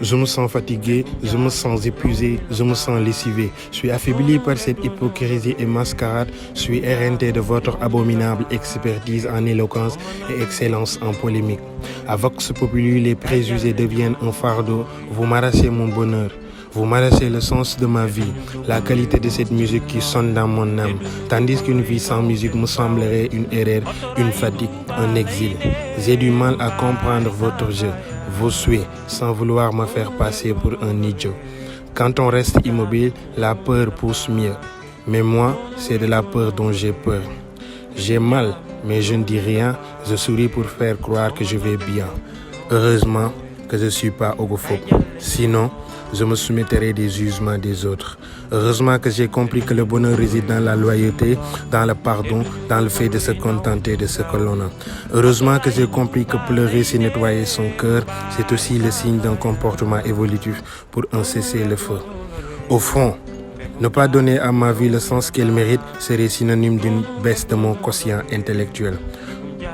Je me sens fatigué, je me sens épuisé, je me sens lessivé. Je suis affaibli par cette hypocrisie et mascarade. Je suis éreinté de votre abominable expertise en éloquence et excellence en polémique. À Vox Populi, les préjugés deviennent un fardeau. Vous m'arrachez mon bonheur. Vous m'arrachez le sens de ma vie, la qualité de cette musique qui sonne dans mon âme. Tandis qu'une vie sans musique me semblerait une erreur, une fatigue, un exil. J'ai du mal à comprendre votre jeu, vos souhaits, sans vouloir me faire passer pour un idiot. Quand on reste immobile, la peur pousse mieux. Mais moi, c'est de la peur dont j'ai peur. J'ai mal, mais je ne dis rien. Je souris pour faire croire que je vais bien. Heureusement que je ne suis pas homophobe. Sinon, je me soumettrai des jugements des autres. Heureusement que j'ai compris que le bonheur réside dans la loyauté, dans le pardon, dans le fait de se contenter de ce que l'on a. Heureusement que j'ai compris que pleurer, c'est nettoyer son cœur, c'est aussi le signe d'un comportement évolutif pour un cessez-le-feu. Au fond, ne pas donner à ma vie le sens qu'elle mérite serait synonyme d'une baisse de mon quotient intellectuel.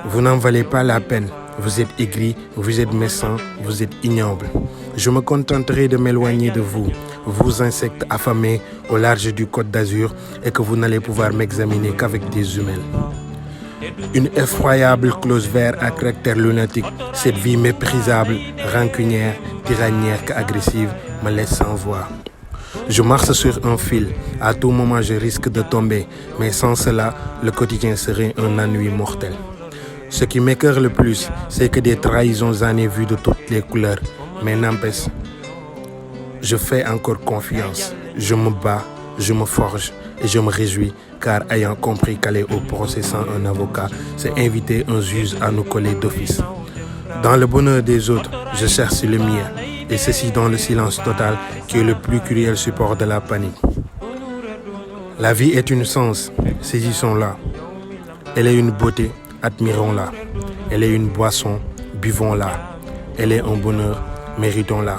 Vous n'en valez pas la peine. Vous êtes aigri, vous êtes méchant, vous êtes ignoble. Je me contenterai de m'éloigner de vous, vous insectes affamés au large du Côte d'Azur, et que vous n'allez pouvoir m'examiner qu'avec des humains. Une effroyable clause vert à caractère lunatique, cette vie méprisable, rancunière, tyrannière qu'agressive me laisse sans voix. Je marche sur un fil, à tout moment je risque de tomber, mais sans cela, le quotidien serait un ennui mortel. Ce qui m'écoeure le plus, c'est que des trahisons j'en ai vues de toutes les couleurs. Mais n'empêche, je fais encore confiance. Je me bats, je me forge et je me réjouis car ayant compris qu'aller au procès sans un avocat, c'est inviter un juge à nous coller d'office. Dans le bonheur des autres, je cherche le mien et ceci dans le silence total qui est le plus cruel support de la panique. La vie est une sens, saisissons-la. Elle est une beauté. Admirons-la. Elle est une boisson, buvons-la. Elle est un bonheur, méritons-la.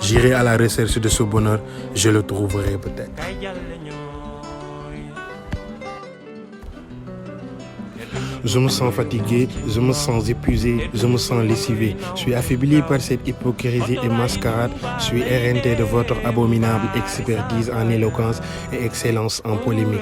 J'irai à la recherche de ce bonheur, je le trouverai peut-être. Je me sens fatigué, je me sens épuisé, je me sens lessivé. Je suis affaibli par cette hypocrisie et mascarade. Je suis éreinté de votre abominable expertise en éloquence et excellence en polémique.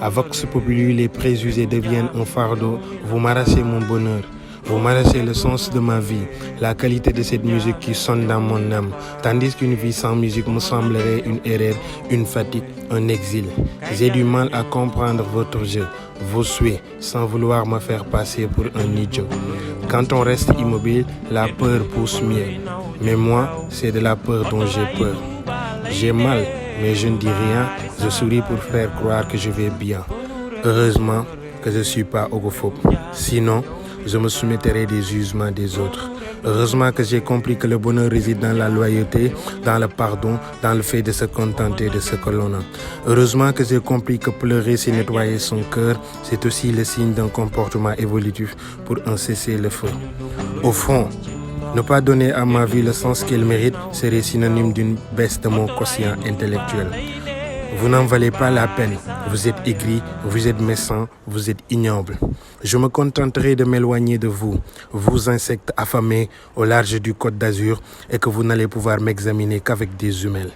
À Vox Populi, les préjugés deviennent un fardeau. Vous m'arrachez mon bonheur. Vous m'arrachez le sens de ma vie, la qualité de cette musique qui sonne dans mon âme. Tandis qu'une vie sans musique me semblerait une erreur, une fatigue, un exil. J'ai du mal à comprendre votre jeu, vos souhaits, sans vouloir me faire passer pour un idiot. Quand on reste immobile, la peur pousse mieux. Mais moi, c'est de la peur dont j'ai peur. J'ai mal, mais je ne dis rien. Je souris pour faire croire que je vais bien. Heureusement que je ne suis pas homophobe. Sinon, je me soumettrai des jugements des autres. Heureusement que j'ai compris que le bonheur réside dans la loyauté, dans le pardon, dans le fait de se contenter de ce que l'on a. Heureusement que j'ai compris que pleurer, c'est nettoyer son cœur, c'est aussi le signe d'un comportement évolutif pour un cessez-le-feu. Au fond, ne pas donner à ma vie le sens qu'elle mérite serait synonyme d'une baisse de mon quotient intellectuel. Vous n'en valez pas la peine. Vous êtes aigri, vous êtes méchant, vous êtes ignoble. Je me contenterai de m'éloigner de vous, vous insectes affamés au large du Côte d'Azur, et que vous n'allez pouvoir m'examiner qu'avec des humains.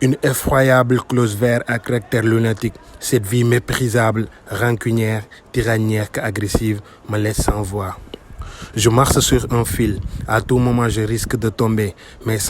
Une effroyable clause vert à caractère lunatique, cette vie méprisable, rancunière, tyrannière qu'agressive me laisse sans voix. Je marche sur un fil, à tout moment je risque de tomber, mais sans